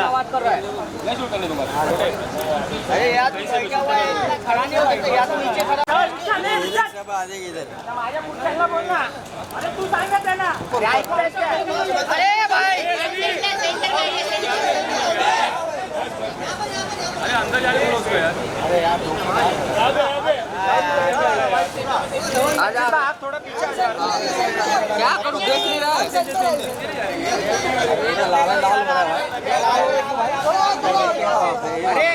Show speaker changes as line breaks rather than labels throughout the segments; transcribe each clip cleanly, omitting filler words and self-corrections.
बात कर रहा है नहीं शूट करने तुम्हारा। अरे यार क्या हुआ है खड़ा नहीं हो सकते या तो नीचे खड़ा सब आ जाएगी इधर माझ्या पुढच्याला बोल ना। अरे तू सांगत आहे ना अरे भाई
अरे अंदर जाने को रोको यार।
अरे यार
आजा आप थोड़ा पीछे आ जा।
क्या करूं देख नहीं रहा लाल लाल अरे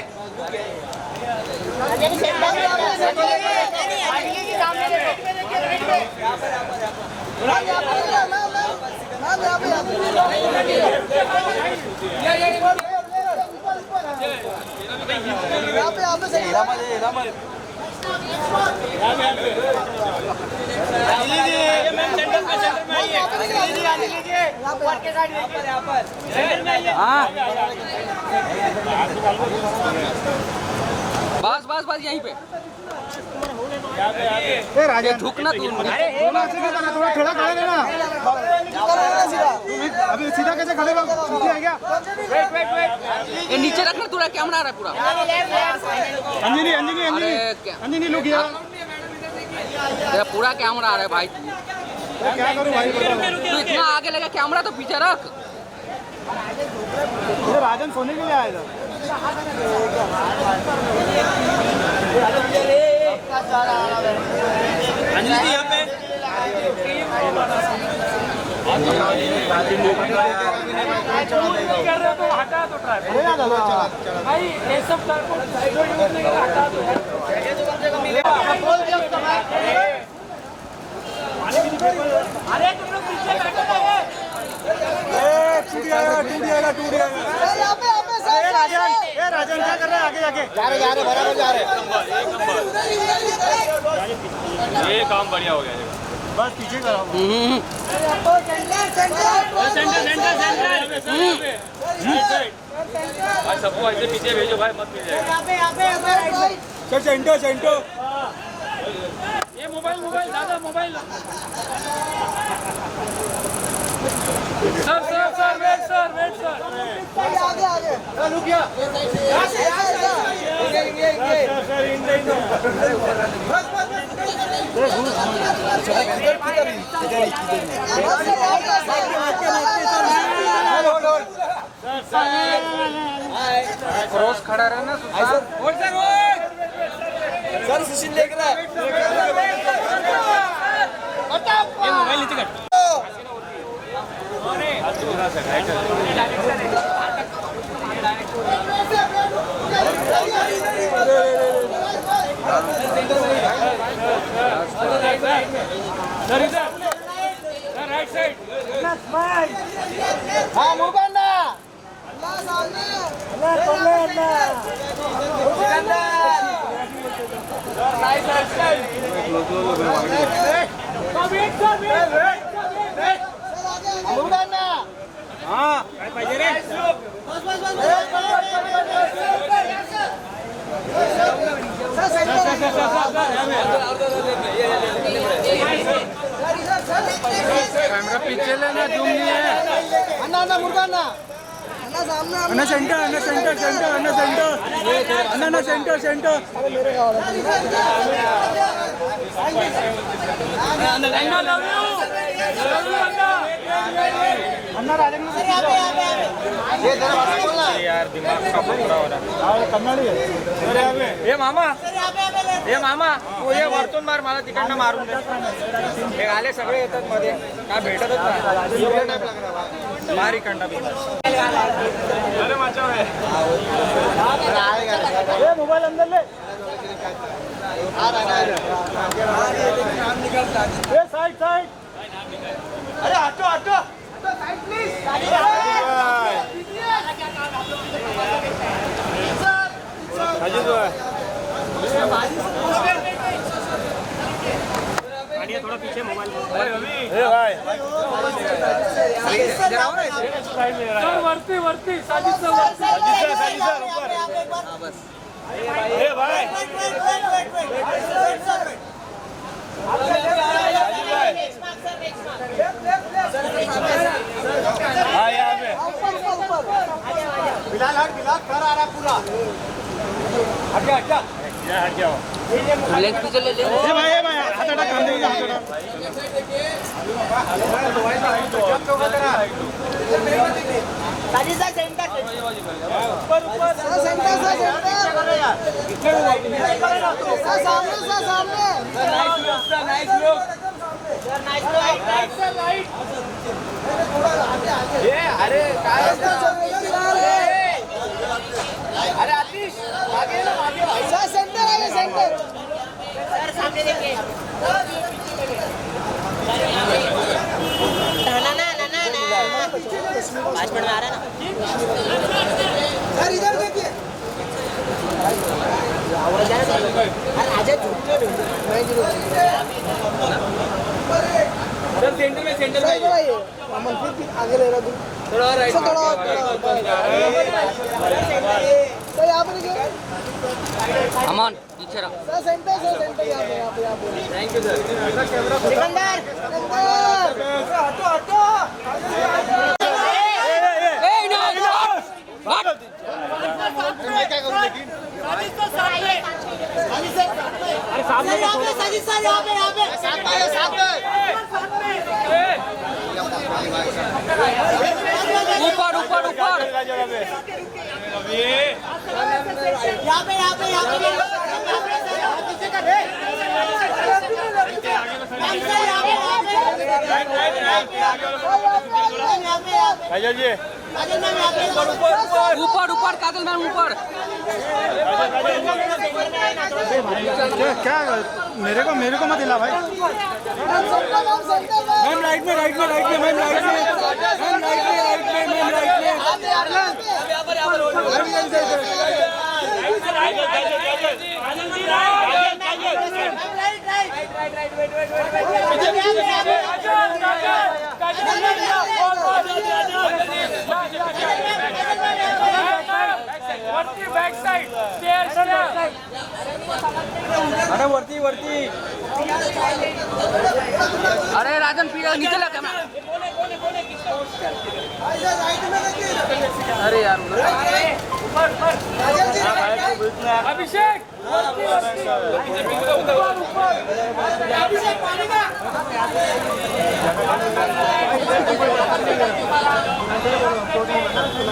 बस बस बस यहीं पे झुकना तू
थोड़ा ठेला खड़ा देना अभी सीधा कैसे खड़े है क्या?
ये नीचे रखना पूरा कैमरा आ रहा है पूरा।
अंजनी अंजनी अंजनी अंजनी लोग यार
तेरा पूरा कैमरा आ रहा है भाई।
क्या करूं भाई
तू इतना आगे लगा कैमरा तो पीछे रख।
इधर राजन सोने के लिए आया था।
अंजलि जी यहाँ पे कर रहे हो तो हटा दो भाई ये सब हटा दो। अरे तुम लोग पीछे बैठो ना
टूट गया राजन क्या कर रहा है आगे जाके जा रहे बराबर जा रहे।
ये काम बढ़िया हो गया
बस पीछे करो
भाई सबको ऐसे पीछे भेजो भाई मत मिल जाएगा।
चल सेंटर सेंटर
ये मोबाइल दादा मोबाइल सर वेट सर
आगे रुक गया
क्रॉस खड़ा रहना
सर सुशील देख रहा है
ये मोबाइल नीचे कर सर इधर सर राइट साइड
हाँ मुर्गन्ना मुर्गन्ना
हाँ काय पाहिजे रे
कैमरा पीछे लेना जूम नहीं है।
अन्ना मुर्गन्ना
अन्ना सेंटर अन्ना सेंटर सेंटर अन्ना सेंटर अन्ना सेंटर सेंटर अन्ना राजन
ये तेरा बात बोलना
यार दिमाग का बुरा हो रहा
है कन्नड़ी है
है। ये मामा तू ये वरतून मार मला तिकडनं मारून दे। हे आले सगळे येतात मध्ये काय भेटतच नाही मार इकडनं बी। अरे मचा है
ये मोबाइल अंदर ले ये साइड साइड
अरे हटो हटो साइड प्लीज
अजित भाई
वरती
लेग पीछे ले ले
अरे आतिश आगे ना आगे भाई सेंटर आगे सेंटर सर सामने देखिए ना ना ना ना ना 5 मिनट में आ रहा है ना सर इधर देखिए अरे आजा
सर सेंटर में
अमन फिर आगे ले रहा तू
थोड़ा राइट
सर यहाँ पर
अमन पीछे रख
सर सेंटर यहाँ पे
थैंक यू सर
सिकंदर हटो
ए इनाफ हट ऊपर ऊपर ऊपर ऊपर ऊपर काजल मैम ऊपर
क्या मेरे को मत हिला भाई मैम राइट में मैम राइट में
बैक साइड अरे वरती
अरे राजन पीछे नीचे लगा कैमरा अरे यार
अभिषेक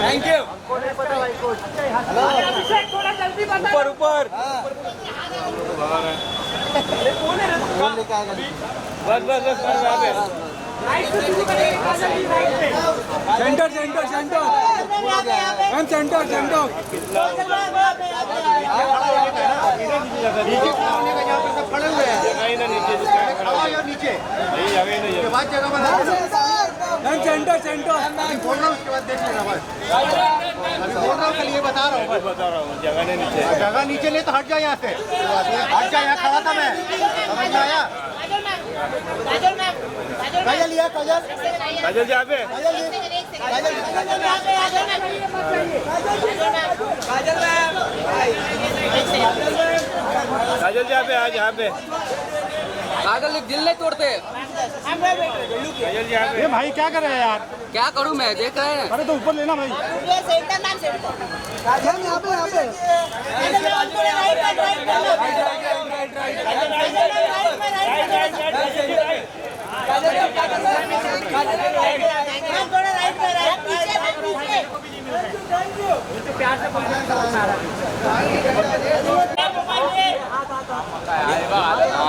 थैंक यू ऊपर बस
सेंटर मैम सेंटर
ये बता रहा हूँ जगह नीचे ले तो हट जा यहाँ से हट जा यहाँ खड़ा था मैं समझ में आया काजल लिया काजल
जहाँ पे काजल जहाँ पे
काजल दिल नहीं तोड़ते
ये भाई क्या कर रहे हैं यार
क्या करूं मैं देख रहे हैं
अरे तो ऊपर लेना भाई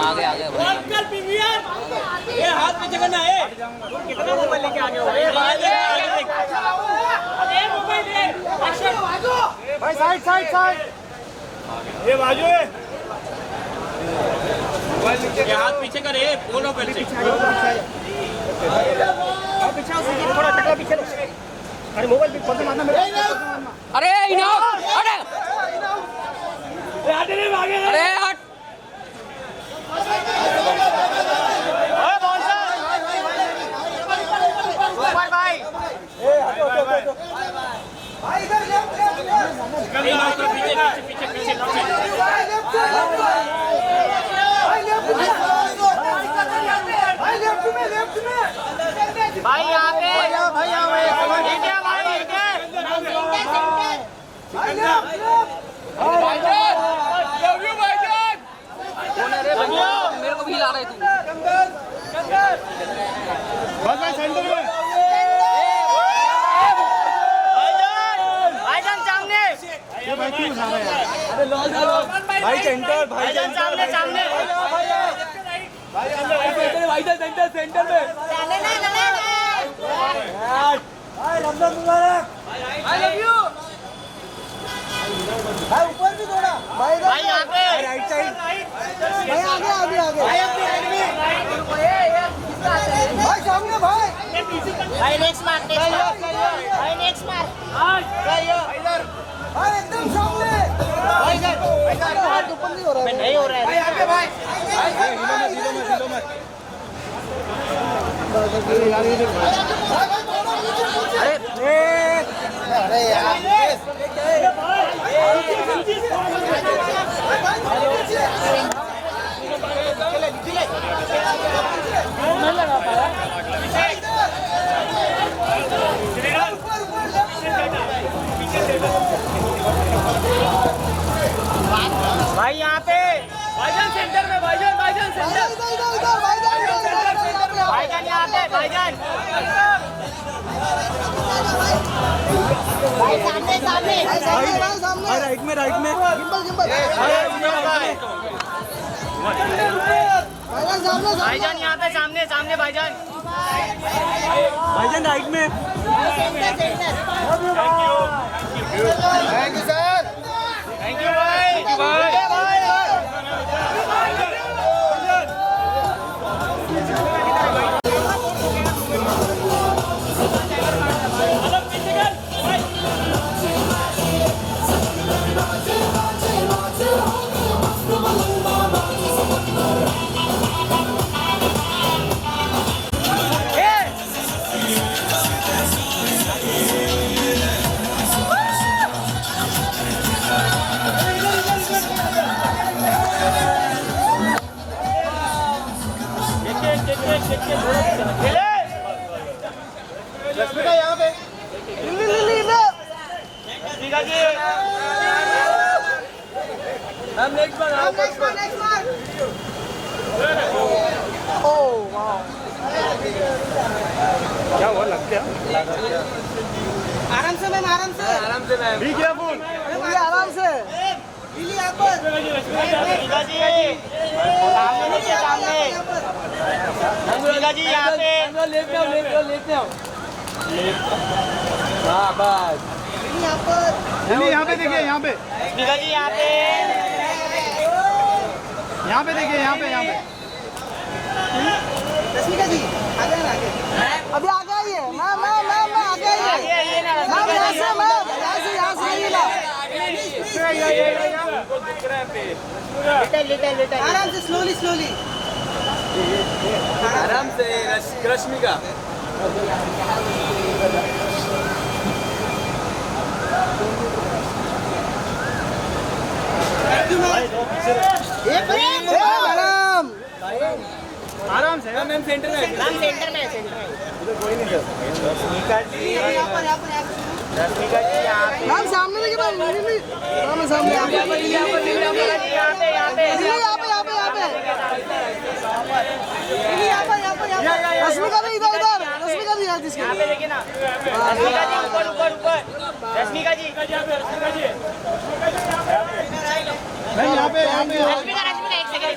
आगे
ये हाथ में जगह ना है कितना मोबाइल लेके आगे हो
भाई साइड
ये बाजू है ये हाथ पीछे करे बोलो पहले
अरे मोबाइल भी खोल मारना मेरे
अरे इनाफ अरे
आगे
अरे हट
भाई यहाँ पे भाई
मेरे को भी हिला रहे तू।
भाईजान सामने
भाई सेंटर
भाईजान सामने सामने
भाईजान सेंटर सेंटर में भाई ऊपर भी थोड़ा भाई
भाई यहाँ पे
राइट साइड भाई आगे आगे आगे भाई सामने भाई
नेक्स्ट मार्क भाई नेक्स्ट मार्क
भाई एकदम सामने ऊपर नहीं हो रहा है
नहीं हो रहा है भाई आगे भाई
हिलो मत अरे यार
भाई यहाँ पे भाईजान सेंटर में भाईजान सेंटर भाईजान यहाँ पे भाईजान भाई सामने सामने
राइट में
भाईजान यहाँ पे सामने सामने भाईजान
भाईजान राइट में
thank you sir thank you भाई
रश्मिका यहाँ पे हम नेक्स्ट बार क्या हुआ लग गया
आराम से मैम
आराम से मैम बी केयरफुल
आराम से सामने जी यहाँ पे
लेते आओ हाँ बस यहाँ पे देखिए यहाँ पे
रश्मिका जी यहाँ पे
देखिए यहाँ पे
रश्मिका जी आगे
अभी आगे आइए मैम आगे आइए मैम यहाँ से
लिटिल आराम से स्लोली
आराम से रश्मिका मैडम आराम से मैम सेंटर में कोई नहीं मैम सामने देखिए मैम सामने रश्मिका भी इधर रश्मिका भी
यहाँ पे देखिए ना रश्मिका जी ऊपर रश्मिका जी
यहाँ पे
रश्मिका एक second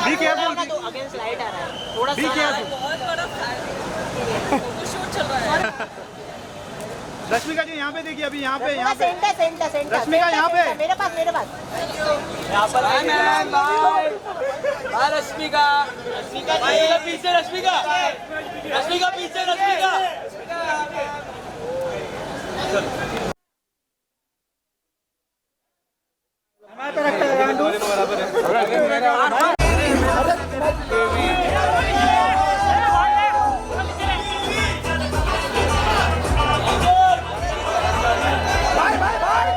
be careful
against light आ रहा है थोड़ा
बी केयरफुल रश्मिका जी यहाँ पे देखिए अभी यहाँ पे
सेंटर
रश्मिका यहाँ पे
मेरे पास
यहाँ पर रश्मिका पीछे रश्मिका पीछे रश्मिका
भाई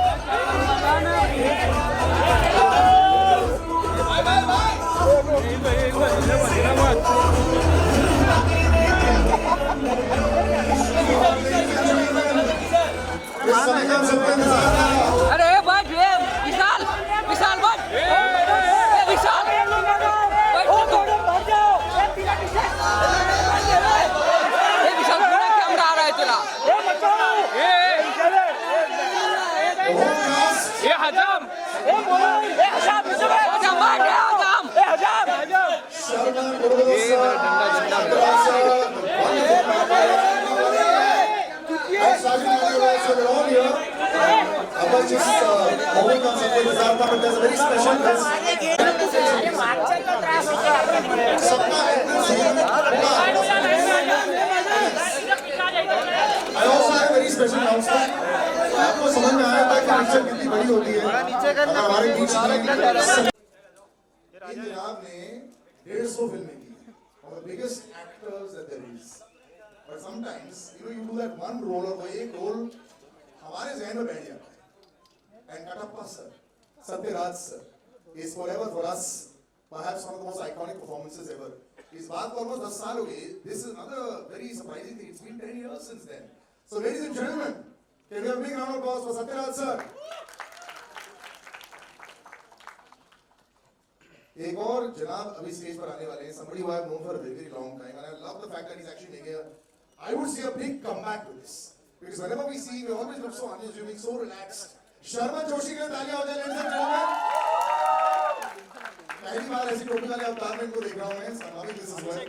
आपको समझ में आया था कि पिक्चर कितनी बड़ी होती है हमारे बीच जनाब ने 150 फिल्में की और the biggest actors that there is but sometimes you do that one role और वो एक रोल हमारे ज़हन में बैठ जाता है and Kattappa sir Sathyaraj sir is forever for us perhaps one of the most iconic performances ever इस बात को almost 10 साल हो गए this is another very surprising thing it's been 10 years since then so ladies and gentlemen can we have a big round of applause for Satyaraj sir एक और जनाब अभी स्टेज पर आने वाले हैं somebody who I have known for a very very long time and I love the fact that he's actually making a I would say a big comeback to this because whenever we see we always look so unassuming so relaxed Sharma Joshi के लिए तालियां हो जाए ladies and gentlemen पहली बार ऐसी टोपी वाले अवतार में इनको देख रहा हूं मैं स्वाभाविक this is well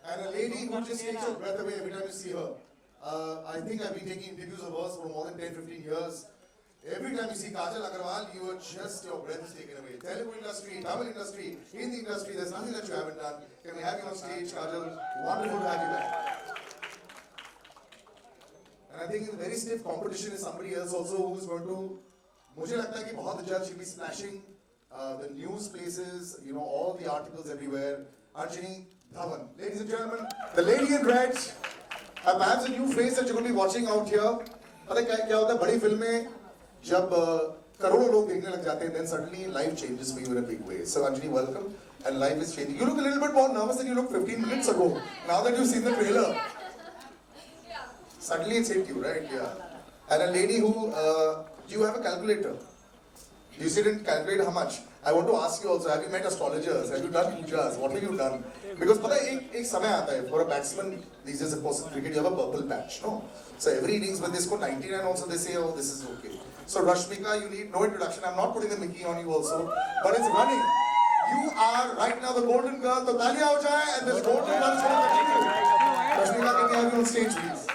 and a lady who just takes your breath away every time you see her I think I've been taking interviews of hers for more than 10-15 years every time you see Kajal Agarwal you are just your breath is taken away Telugu industry Tamil industry Hindi industry there's nothing that you haven't done can we have you on stage Kajal wonderful to have you back and I think in the very stiff competition is somebody else also who's going to मुझे लगता है कि बहुत जल्द she'll be splashing the news places, you know, all the articles everywhere. Archini Dhawan. Ladies and gentlemen, the lady in red, perhaps a new face that you're going to be watching out here. पता क्या होता है बड़ी फिल्में जब करोड़ों लोग देखने लग जाते हैं, then suddenly life changes for you in a big way. So Archini, welcome, and life is changing. You look a little bit more nervous than you looked 15 minutes ago. Now that you've seen the trailer, suddenly it's hit you, right? Yeah. And a lady who, do you have a calculator? You didn't calculate how much. I want to ask you also, have you met astrologers? Have you done pujas? What have you done? Because पता है एक समय आता है for a batsman these days of course in cricket you have a purple patch, no? So every innings when they score 99 also they say oh this is okay. So Rashmika you need no introduction. I'm not putting the Mickey on you also, but it's running. You are right now the golden girl. तो तालियां हो जाए and this golden girl is going to continue. Rashmika can you have you on stage please?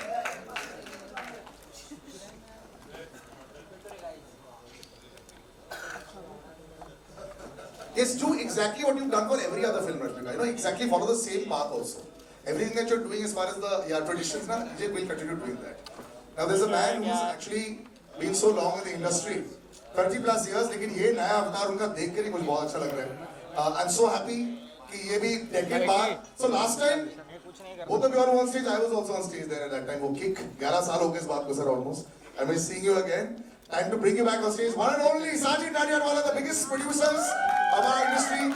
Yes, do exactly what you've done for every other film, Rashmika. You know, exactly follow the same path also. Everything that you're doing as far as the traditions, na, DJ will continue doing that. Now, there's a man who's actually been so long in the industry, 30 plus years, लेकिन ये नया अवतार उनका देख कर ही मुझे बहुत अच्छा लग रहा है. I'm so happy कि ये भी decade बाद. So last time, both of you are on stage. I was also on stage there at that time. वो kick 11 साल हो गए इस बात को sir almost. I'm seeing you again. Time to bring you back on stage. One and only Sajid Nadiadwala, the biggest producers of our industry,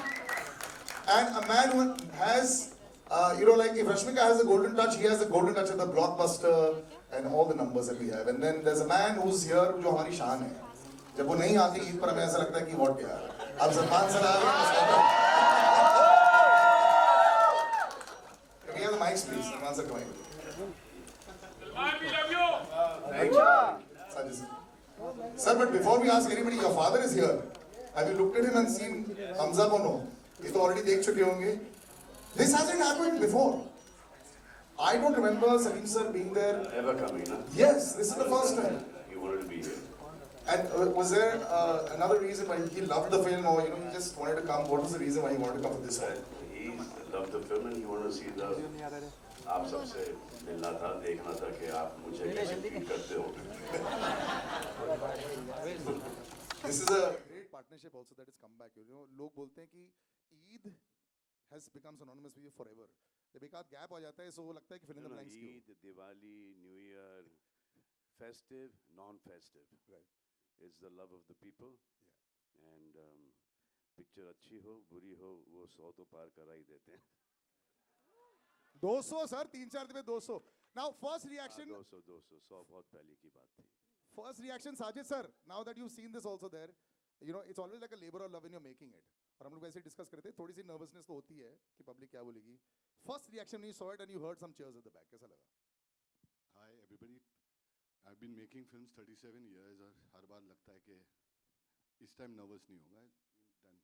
and a man who has, you know, like if Rashmika has the golden touch, he has the golden touch of the blockbuster and all the numbers that we have. And then there's a man who's here, जो हमारी शान है. जब वो नहीं आती ईद पर हमें ऐसा लगता है कि what यार. अब सलमान सर आ गए. Can we have the mics please? Salman sir, come on. Sajid sir. Sir, but before we ask anybody, your father is here. Have you looked at him and seen Hamza or no? ये तो already देख चुके होंगे. This hasn't happened before. I don't remember Salim sir being there.
Ever coming, na?
Yes, this is the first time.
He wanted to be here.
And was there another reason why he loved the film, or you know he just wanted to come? What was the reason why he wanted to come for this one?
He loved the film and he wanted to see the. आप सबसे मिलना था, देखना था कि आप मुझे कैसे फील करते हो.
This is a great partnership also that has come back. You know, लोग बोलते हैं कि Eid has become synonymous with you forever. जब एक आध गैप आ जाता है, so वो लगता है कि fill in the blanks क्यों?
Eid, Diwali, New Year, festive, non-festive.
Right.
It's the love of the people.
Yeah.
And picture अच्छी हो, बुरी हो, वो 100 तो पार करा ही देते हैं.
200 सर 3-4 दिन में 200. Now first reaction.
200 100 बहुत पहले की बात थी.
First reaction Sajid sir. Now that you've seen this also there, you know it's always like a labor of love when you're making it. और हम लोग वैसे डिस्कस करते हैं थोड़ी सी नर्वसनेस तो होती है कि पब्लिक क्या बोलेगी. First reaction when you saw it and you heard some cheers at the back, कैसा लगा?
Hi everybody. I've been making films 37 years और हर बार लगता है कि इस टाइम नर्वस नहीं होगा. Done.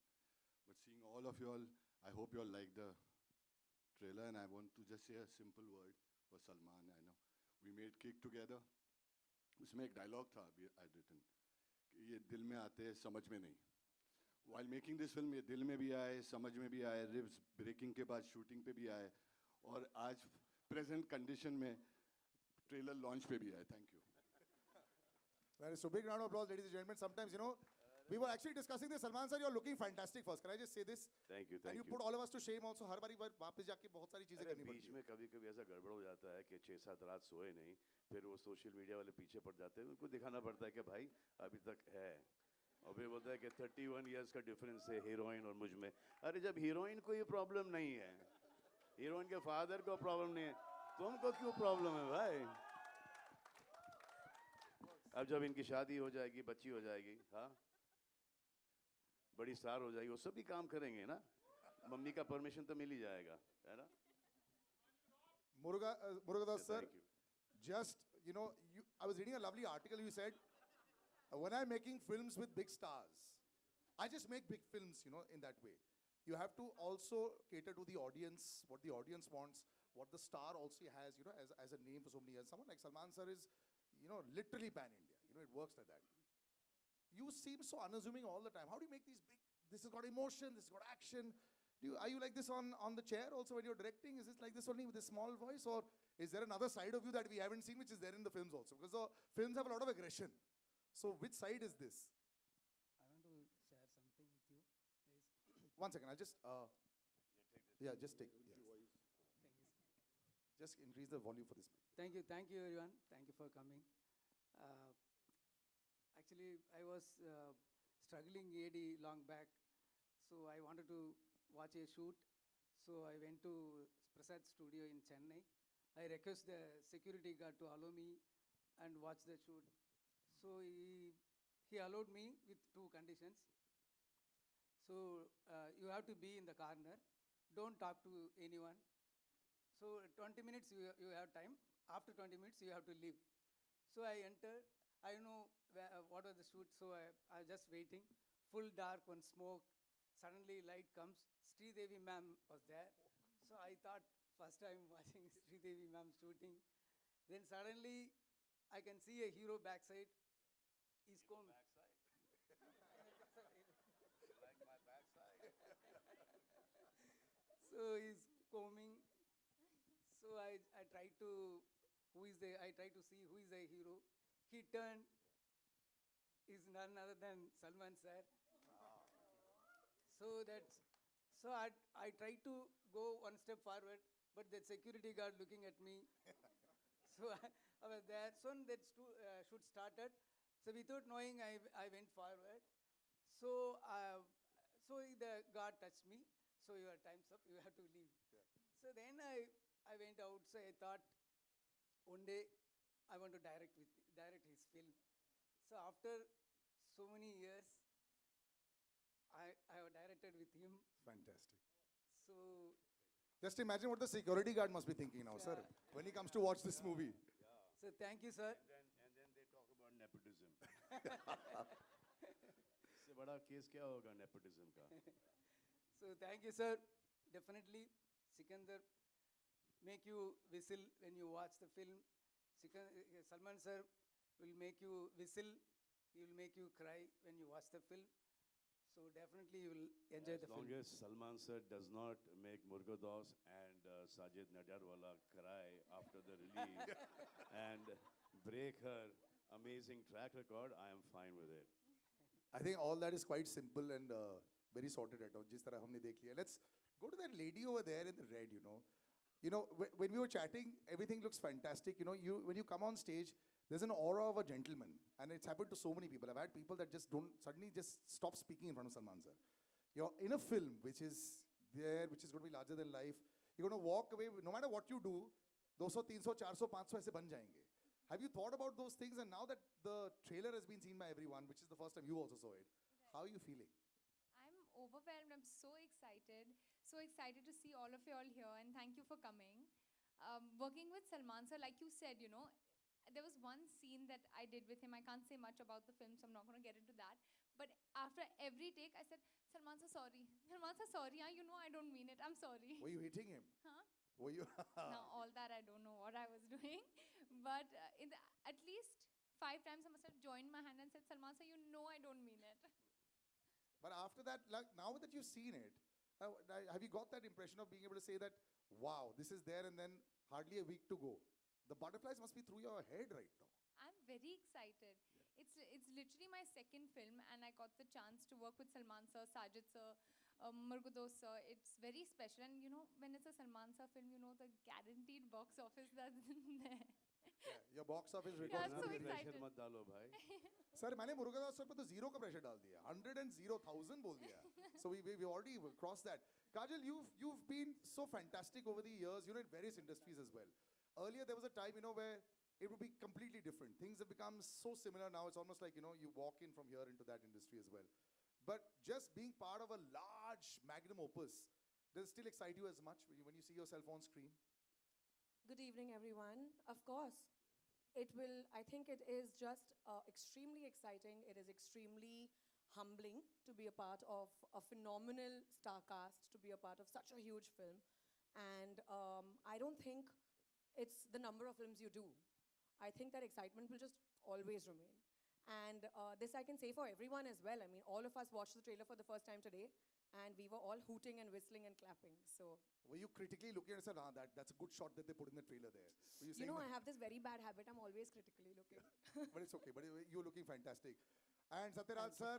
But seeing all of you all I hope you all like the trailer, and I want to just say a simple word for Salman. I know we made Kick together. उसमें एक dialogue था अभी I'd written कि ये दिल में आते हैं समझ में नहीं. While making this film, ये दिल में भी आए, समझ में भी आए, ribs breaking के बाद shooting पे भी आए, और आज present condition में trailer launch पे भी आए. Thank you.
Well, so big round of applause, ladies and gentlemen. Sometimes, you know, we were actually discussing this. Salman sir, you're looking fantastic first. Can I just say this?
Thank you,
And
thank
you
you.
put all of us to shame also. हर बारी वापस जाके बहुत सारी चीजें
अरे
करनी
बीच
पड़ती हैं.
में कभी कभी ऐसा गड़बड़ हो जाता है कि 6-7 रात सोए नहीं, फिर वो सोशल मीडिया वाले पीछे पड़ जाते हैं, उनको दिखाना पड़ता है कि भाई अभी तक है, और फिर बोलता है कि 31 इयर्स का डिफरेंस है हीरोइन और मुझ में. अरे जब हीरोइन को ये प्रॉब्लम नहीं है, हीरोइन के फादर को प्रॉब्लम नहीं है, तुमको क्यों प्रॉब्लम है भाई? अब जब इनकी शादी हो जाएगी, बच्ची हो जाएगी, हाँ, बड़ी स्टार हो जाएगी, वो सभी काम करेंगे ना, मम्मी का परमिशन तो मिल ही जाएगा, है ना?
Murugadas sir,
Thank you.
just, you know, I was reading a lovely article. You said, when I'm making films with big stars, I just make big films, you know, in that way. You have to also cater to the audience, what the audience wants, what the star also has, you know, as a name for so many years. Someone like Salman sir is, you know, literally pan-India. You know, it works like that. You seem so unassuming all the time. How do you make these big, this has got emotion, this has got action? Are you like this on the chair also when you're directing? Is it like this only with a small voice? Or is there another side of you that we haven't seen which is there in the films also? Because the films have a lot of aggression. So which side is this?
I want to share something with you, please.
One second, I'll just, yeah, just take, yeah.
Thank you.
Just increase the volume for this mic.
Thank you everyone. Thank you for coming. Actually, I was struggling AD long back, so I wanted to watch a shoot. So I went to Prasad Studio in Chennai. I requested the security guard to allow me and watch the shoot. So he allowed me with 2 conditions. So you have to be in the corner. Don't talk to anyone. So 20 minutes you have time. After 20 minutes you have to leave. So I entered. I know what was the shoot, so I was just waiting. Full dark, one smoke. Suddenly light comes. Sridevi ma'am was there. So I thought first time watching Sridevi ma'am shooting. Then suddenly I can see a hero backside. He's coming.
Backside. Like my backside.
So he's coming. So I tried to see who is the hero. He turned. Is none other than Salman sir. So I tried to go one step forward, but the security guard looking at me. So I was there. So that shoot started. So without knowing, I went forward. So the guard touched me. So your time's up. You have to leave.
Yeah.
So then I went out. So I thought one day I want to direct his film. So after so many years, I have directed with him.
Fantastic.
So
Just imagine what the security guard must be thinking now, sir, when he comes to watch this movie.
so thank you, sir.
And then they talk about nepotism. इससे बड़ा case क्या होगा nepotism का?
So thank you, sir. Definitely, Sikandar make you whistle when you watch the film. Salman sir will make you whistle. He will make you cry when you watch the film. So definitely you will enjoy the
As long
film.
as Salman sir does not make Murugadas and Sajid Nadyarwala cry after the release and break her amazing track record, I am fine with it.
I think all that is quite simple and very sorted out. जिस तरह हमने देख लिया. Let's go to that lady over there in the red, you know. You know, when we were chatting, everything looks fantastic. You know, when you come on stage, there's an aura of a gentleman. And it's happened to so many people. I've had people that just suddenly just stop speaking in front of Salman sir. You're in a film which is there, which is going to be larger than life. You're going to walk away, no matter what you do, 200, 300, 400, 500 ऐसे बन जाएंगे. Have you thought about those things? And now that the trailer has been seen by everyone, which is the first time you also saw it, how are you feeling?
I'm overwhelmed. I'm so excited to see all of you all here, and thank you for coming. Working with Salman sir, like you said, you know, there was one scene that I did with him. I can't say much about the film, so I'm not going to get into that. But after every take? I said, Salman sir, sorry. Salman sir, sorry. You know I don't mean it. I'm sorry.
Were you hitting him?
Huh?
Were you?
Now, all that I don't know what I was doing. But at least 5 times I must have joined my hand and said, Salman sir, you know I don't mean it.
But after that, like now that you've seen it, have you got that impression of being able to say that, wow, this is there, and then hardly a week to go? The butterflies must be through your head right now.
I'm very excited. It's literally my second film, and I got the chance to work with Salman sir, Sajid sir, Murgudos sir. It's very special, and you know, when it's a Salman sir film, you know the guaranteed box office that's there.
Your box office
Yeah,
record.
so
pressure
excited.
मत डालो भाई.
Sir मैंने Murugadoss sir पे तो 0 का pressure डाल दिया, 100,000 बोल दिया. So we already crossed that. Kajal, you've been so fantastic over the years, you know, in various industries as well. Earlier there was a time, you know, where it would be completely different. Things have become so similar now. It's almost like, you know, you walk in from here into that industry as well. But just being part of a large magnum opus, does it still excite you as much when you see yourself on screen?
Good evening, everyone. Of course, it will, I think it is just extremely exciting. It is extremely humbling to be a part of a phenomenal star cast, to be a part of such a huge film. And I don't think it's the number of films you do. I think that excitement will just always remain. And this I can say for everyone as well. I mean, all of us watched the trailer for the first time today, and we were all hooting and whistling and clapping. So,
Were you critically looking and said, that's a good shot that they put in the trailer there? Were you
you know, I
that?
have this very bad habit. I'm always critically looking.
But it's okay. But you're looking fantastic. And Satyaraj sir,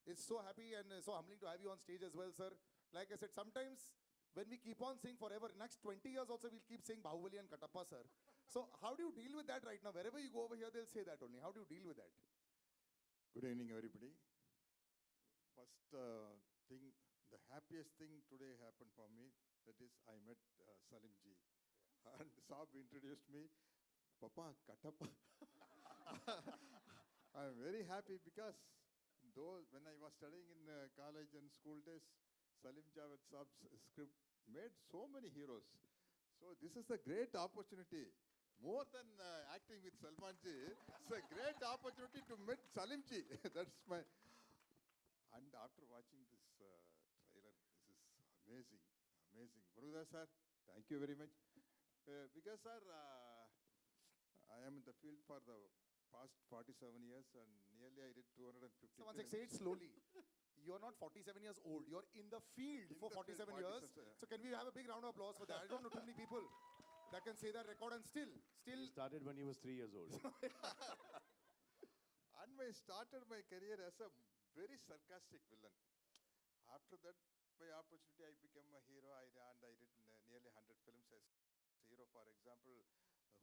it's so happy and so humbling to have you on stage as well, sir. Like I said, sometimes when we keep on saying forever, next 20 years also we'll keep saying Bahubali and Katappa, sir. So how do you deal with that right now? Wherever you go over here, they'll say that only. How do you deal with that?
Good evening, everybody. First thing, the happiest thing today happened for me. That is, I met Salim ji. And Saab introduced me, Papa, Katappa. I'm very happy because though when I was studying in college and school days, Salim Javed Saab's script made so many heroes. So this is a great opportunity. More than acting with Salman ji, it's a great opportunity to meet Salim ji. That's my... And after watching this trailer, this is amazing, amazing. Murugadoss sir, thank you very much. Because sir, I am in the field for the past 47 years and nearly I did 250
So once I say it slowly. You're not 47 years old. You're in the field for 47 years. So can we have a big round of applause for that? I don't know too many people that can say that record and still.
He started when he was 3 years old.
And I started my career as a very sarcastic villain. After that, my opportunity, I became a hero. I did nearly 100 films as hero. For example,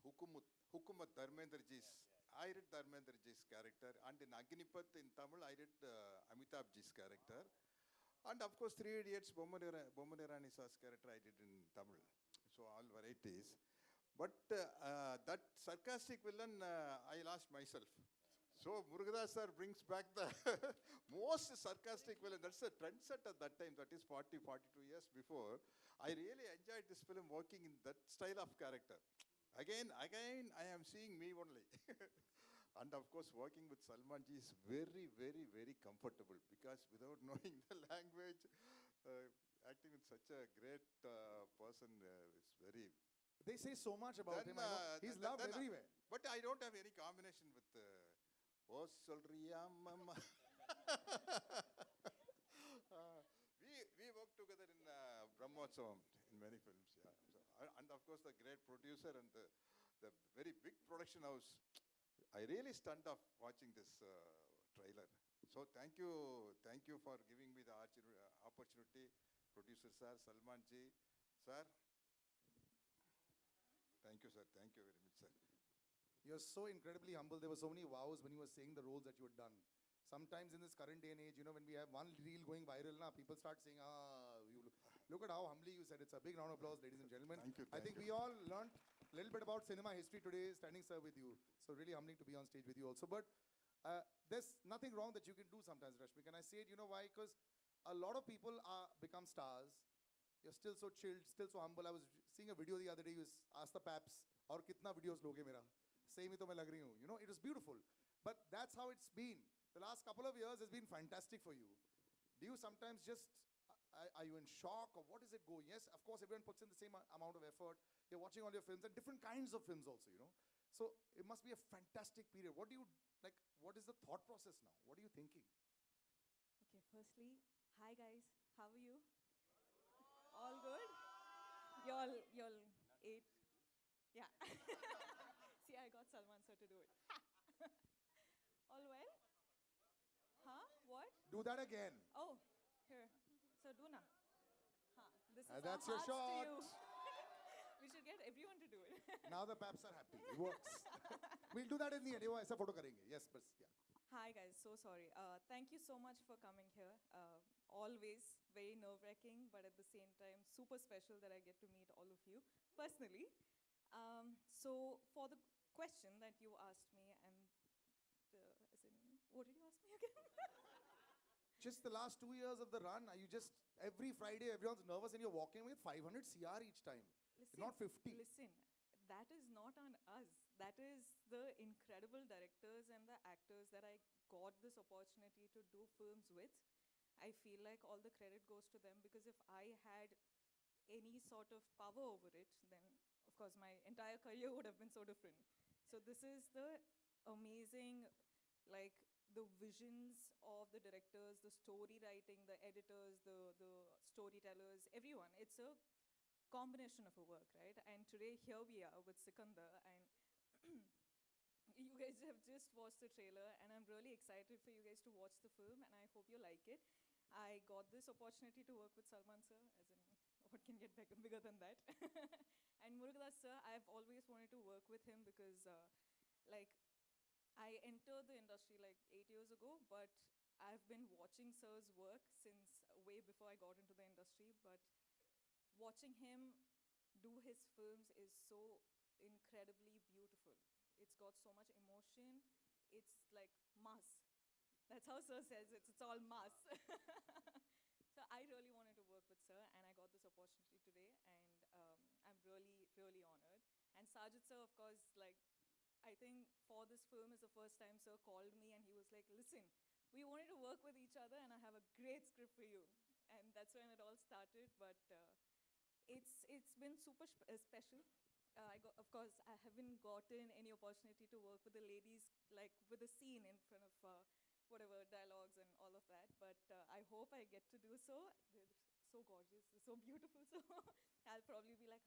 Hukumat Dharmendra ji's. I did Dharmendra ji's character. And in Agnipath in Tamil, I did Amitabh ji's character. And of course, Three Idiots, Bommanerani sir's character I did in Tamil. So all varieties. But that sarcastic villain, I lost myself. So Murugadoss sir brings back the most sarcastic villain. That's a trendset at that time. That is 42 years before. I really enjoyed this film working in that style of character. Again, I am seeing me only. And of course, working with Salman ji is very, very, very comfortable because without knowing the language, acting with such a great person is very...
They say so much about him. I know. He's loved everywhere.
But I don't have any combination with... Oh, solriya mama. We worked together in Brahmotsavam in many films. Yeah. So, and of course, the great producer and the very big production house. I really stunned off watching this trailer. So thank you for giving me the opportunity, producer sir, Salman ji, sir. Thank you, sir. Thank you very much, sir.
You're so incredibly humble. There were so many wows when you were saying the roles that you had done. Sometimes in this current day and age, you know, when we have one reel going viral, people start saying, you look at how humbly you said. It's a big round of applause, ladies and gentlemen.
Thank you.
I think we all learned a little bit about cinema history today, standing sir with you. So really humbling to be on stage with you also. But there's nothing wrong that you can do sometimes, Rashmi. Can I say it? You know why? Because a lot of people become stars. You're still so chilled, still so humble. I was seeing a video the other day. You asked the Paps, "Aur kitna videos loge mera?" Same hi to main lag rahi hu. You know, it was beautiful. But that's how it's been. the last couple of years has been fantastic for you. Do you sometimes just, are you in shock or what is it going? Yes, of course, everyone puts in the same amount of effort. You're watching all your films and different kinds of films also, you know. So it must be a fantastic period. What do you, like, what is the thought process now? What are you thinking?
Okay, firstly, hi guys, how are you? All good? Y'all ate? Yeah. See, I got Salman sir to do it. All well? Huh? What?
Do that again.
Oh, here. So do na. Huh. This is
That's
our
your
hearts to
shot.
you. We should get everyone to do it.
Now the paps are happy. It works. We'll do that in the end. वो ऐसा photo करेंगे. Yes, but yeah.
Hi guys, so sorry. Thank you so much for coming here. Always very nerve-wracking, but at the same time super special that I get to meet all of you personally. So for the question that you asked me, and what did you ask me again?
Just the last 2 years of the run, are you just, every Friday everyone's nervous and you're walking with 500 CR each time.
Listen,
Not 50.
Listen, that is not on us. That is the incredible directors and the actors that I got this opportunity to do films with. I feel like all the credit goes to them, because if I had any sort of power over it, then of course my entire career would have been so different. So this is the amazing, like, the visions of the directors, the story writing, the editors, the storytellers, everyone. It's a combination of a work, right? And today here we are with Sikandar, and you guys have just watched the trailer, and I'm really excited for you guys to watch the film, and I hope you like it. I got this opportunity to work with Salman sir, as in, what can get bigger than that? And Murugadoss sir, I've always wanted to work with him because, like, I entered the industry like 8 years ago, but I've been watching sir's work since way before I got into the industry. But watching him do his films is so incredibly beautiful. It's got so much emotion. It's like mass. That's how sir says it. It's all mass. So I really wanted to work with sir, and I got this opportunity today, and I'm really, really honored. And Sajid sir, of course, like, I think for this film is the first time sir called me and he was like, listen, we wanted to work with each other and I have a great script for you. And that's when it all started, but it's been super special. Of course, I haven't gotten any opportunity to work with the ladies, like with the scene in front of whatever dialogues and all of that, but I hope I get to do so. They're so gorgeous, they're so beautiful, so I'll probably be like,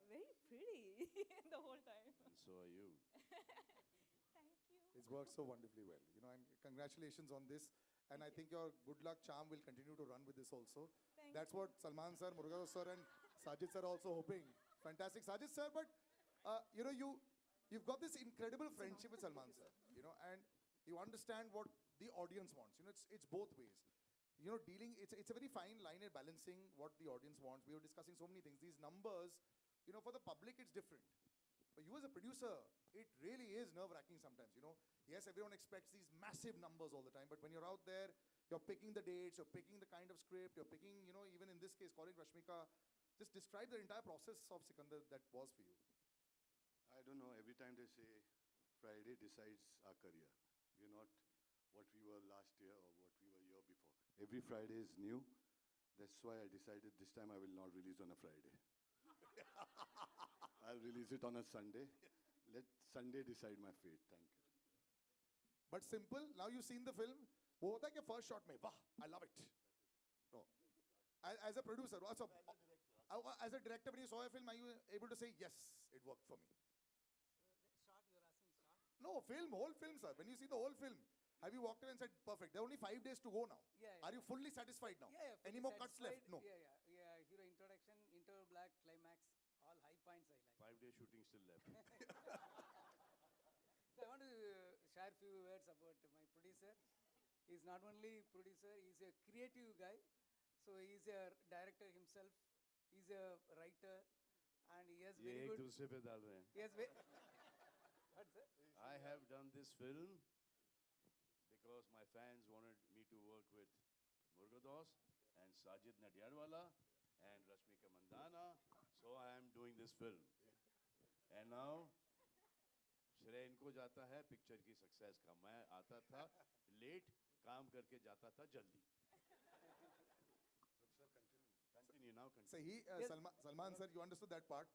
very pretty the whole time.
And so are you.
Thank you.
It's worked so wonderfully well, you know, and congratulations on this. And I think your good luck charm will continue to run with this also. That's what Salman sir, Murugadoss sir and Sajid sir are also hoping. Fantastic, Sajid sir, but you know, you've got this incredible friendship with Salman sir, you know, and you understand what the audience wants. You know, it's both ways. You know, it's a very fine line in balancing what the audience wants. We were discussing so many things. These numbers, you know, for the public it's different. For you as a producer, it really is nerve-wracking sometimes, you know. Yes, everyone expects these massive numbers all the time, but when you're out there, you're picking the dates, you're picking the kind of script, you're picking, you know, even in this case, calling Rashmika. Just describe the entire process of Sikandar that was for you.
I don't know, every time they say Friday decides our career. We're not what we were last year or what we were year before. Every Friday is new. That's why I decided this time I will not release on a Friday. I'll release it on a Sunday. Let Sunday decide my fate. Thank you.
But simple, now you've seen the film. वो होता है कि first shot में, वाह, I love it. No. As a producer, also, as a director, when you saw a film, are you able to say, yes, it worked for me? No, whole film, sir. When you see the whole film, have you walked in and said, perfect, there are only 5 days to go now?
Yeah.
Are you fully satisfied now?
Yeah.
Any more cuts left? No.
Yeah. Hero introduction, interval black, climax, all high points I like.
5 day shooting still left.
So I want to share a few words about my producer. He's not only producer, he's a creative guy. So he's a director himself. He's a writer, and he has
ये
very
एक
good.
दूसरे पे डाल रहे हैं.
He has What's that?
I have done this film because my fans wanted me to work with Murugadoss and Sajid Nadiadwala and Rashmika Mandana. So I am doing this film. And now श्रेय इनको जाता है picture की success का। मैं आता था late, काम करके जाता था जल्दी। Continue now.
So Salman sir, you understood that part.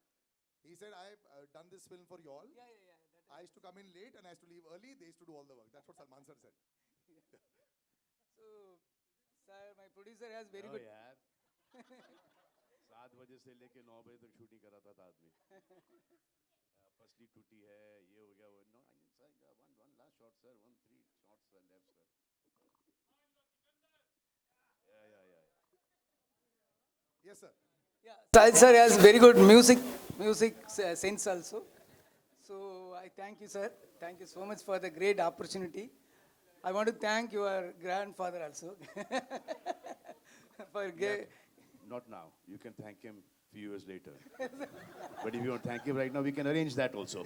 He said, I've done this film for you all.
Yeah.
I used to come in late and I used to leave early. They used to do all the work. That's what Salman sir said.
So, sir, my producer has very
O
good.
यार 7 बजे से लेके 9 बजे तक shooting कराता था आदमी। पसली टूटी है, ये हो गया, वो no one last shot sir, 3 shots sir, left sir. Yeah.
Yes, sir.
Yeah, Sahil sir has very good music sense also. So I thank you, sir. Thank you so much for the great opportunity. I want to thank your grandfather also for
Not now. You can thank him a few years later. But if you want to thank him right now, we can arrange that also.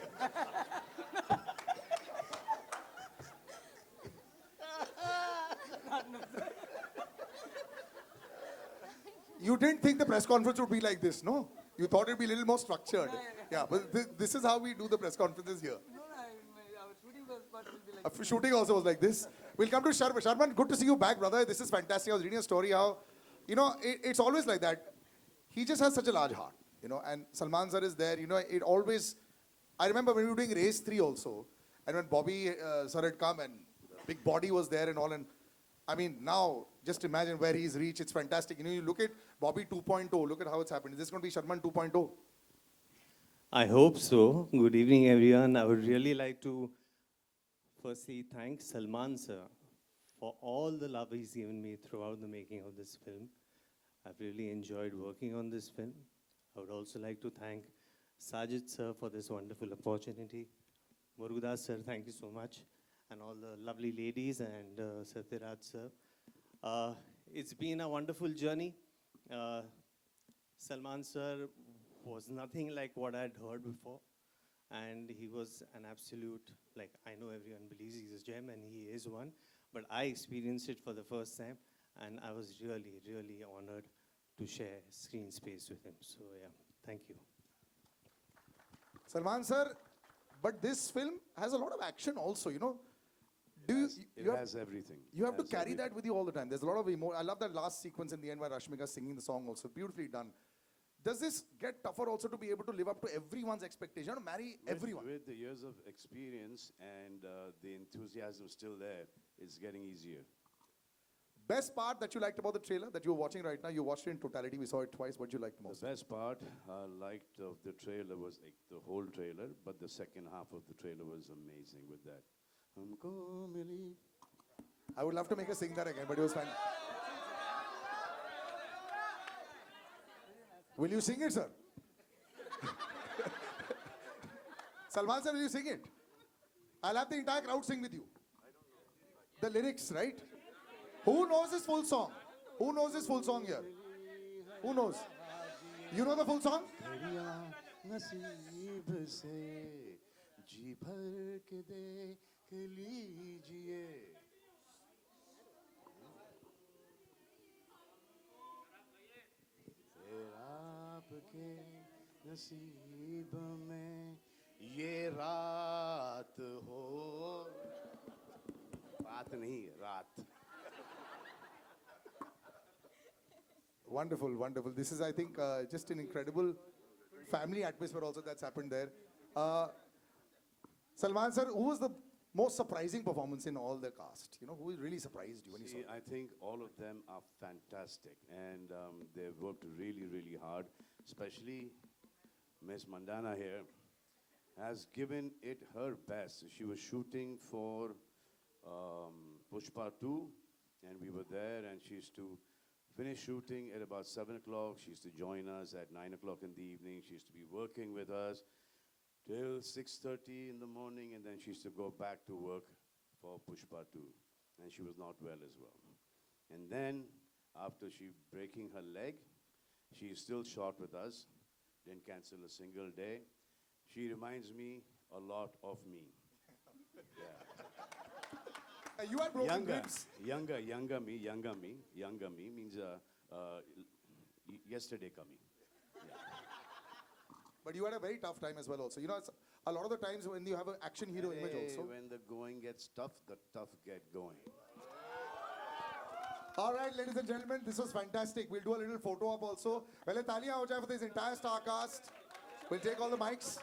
You didn't think the press conference would be like this, no? You thought it'd be a little more structured. Yeah, but this is how we do the press conferences here.
our shooting was what will be like.
Shooting also was like this. We'll come to Sharman. Sharman, good to see you back, brother. This is fantastic. I was reading a story how, it's always like that. He just has such a large heart, and Salman sir is there. It always, I remember when we were doing Race 3 also, and when Bobby sir had come and big body was there and all, and I mean, now, just imagine where he's reached. It's fantastic. You look at Bobby 2.0. Look at how it's happened. Is this going to be Sharman 2.0?
I hope so. Good evening, everyone. I would really like to firstly thank Salman sir for all the love he's given me throughout the making of this film. I've really enjoyed working on this film. I would also like to thank Sajid sir for this wonderful opportunity. Murugadas sir, thank you so much. And all the lovely ladies and Satyaraj sir. It's been a wonderful journey. Salman sir was nothing like what I'd heard before. And he was an absolute, I know everyone believes he's a gem and he is one, but I experienced it for the first time and I was really, really honored to share screen space with him. So yeah, thank you.
Salman sir, but this film has a lot of action also,
It has everything.
You have to carry that with you all the time. There's a lot of I love that last sequence in the end where Rashmika singing the song also. Beautifully done. Does this get tougher also to be able to live up to everyone's expectation, to marry everyone?
With the years of experience and the enthusiasm still there, it's getting easier.
Best part that you liked about the trailer that you're watching right now, you watched it in totality, we saw it twice. What did you like the most?
The best part I liked of the trailer was the whole trailer, but the second half of the trailer was amazing with that.
I would love to make her sing that again, but it was fine. Will you sing it, sir? Salman sir, will you sing it? I'll have the entire crowd sing with you. The lyrics, right? Who knows this full song? Who knows this full song here? Who knows? You know the full song?
आपके नसीब में ये रात हो, रात नहीं रात.
Wonderful, wonderful. This is, I think, just an incredible family atmosphere also that's happened there. Salman sir, who was the most surprising performance in all the cast? Who really surprised you when you saw it?
I think all of them are fantastic and they've worked really, really hard. Especially Miss Mandana here has given it her best. She was shooting for Pushpa 2 and we were there and she used to finish shooting at about 7 o'clock. She used to join us at 9 o'clock in the evening. She used to be working with us till 6:30 in the morning, and then she used to go back to work for Pushpa 2. And she was not well as well. And then, after she breaking her leg, she still shot with us, didn't cancel a single day. She reminds me a lot of me. Yeah.
You had broken ribs.
Younger me means yesterday coming.
But you had a very tough time as well also. You know, it's a lot of the times when you have an action hero image also.
When the going gets tough, the tough get going.
All right, ladies and gentlemen, this was fantastic. We'll do a little photo op also. Well, taliyan ho jaye for this entire star cast. We'll take all the mics.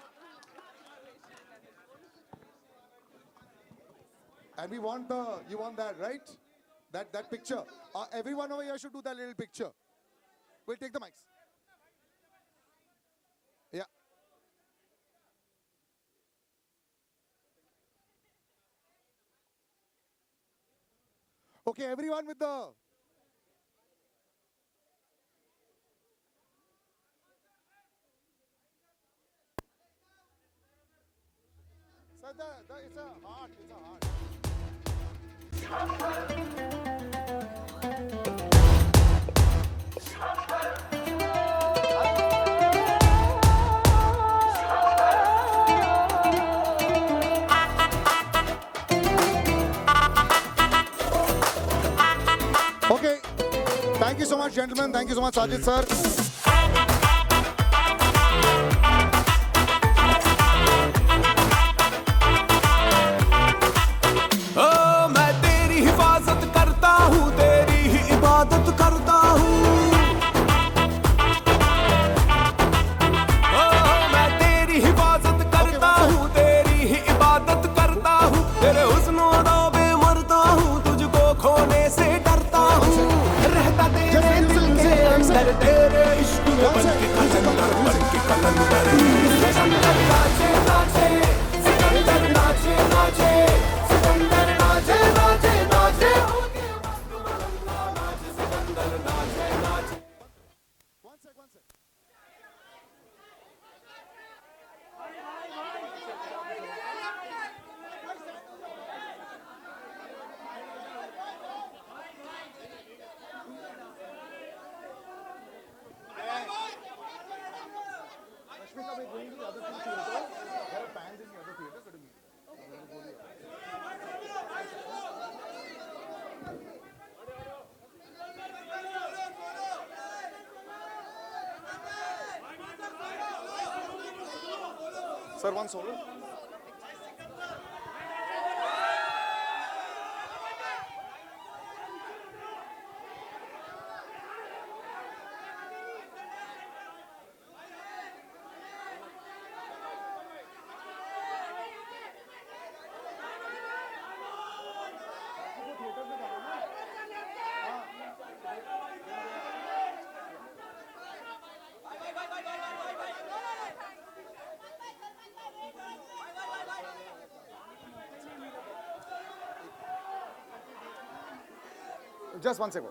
And we want you want that, right? That picture. Everyone over here should do that little picture. We'll take the mics. Yeah. Okay, everyone with the... So it's a heart, it's a heart. Okay, thank you so much, gentlemen. Thank you so much, Sajid sir.
मैं तेरी हिफाजत करता हूँ, तेरी ही इबादत करता हूँ। मैं तेरी हिफाजत करता हूँ, तेरी ही इबादत करता हूँ। तेरे हुस्न अदा पे मरता हूँ, तुझको खोने से डरता हूँ। रहता तेरे दिल के अंदर, तेरे इश्क में बनके कलंदर, बनके कलंदर। सिकंदर नाचे नाचे, सिकंदर नाचे नाचे, सिकंदर नाचे नाचे नाचे, होके मस्त मलंगा नाचे, सिकंदर नाचे नाचे।
One sec. Rashmika, we're going to the other two theaters. There are fans in the other theaters. So to meet them. Sir, one solo. Just one second.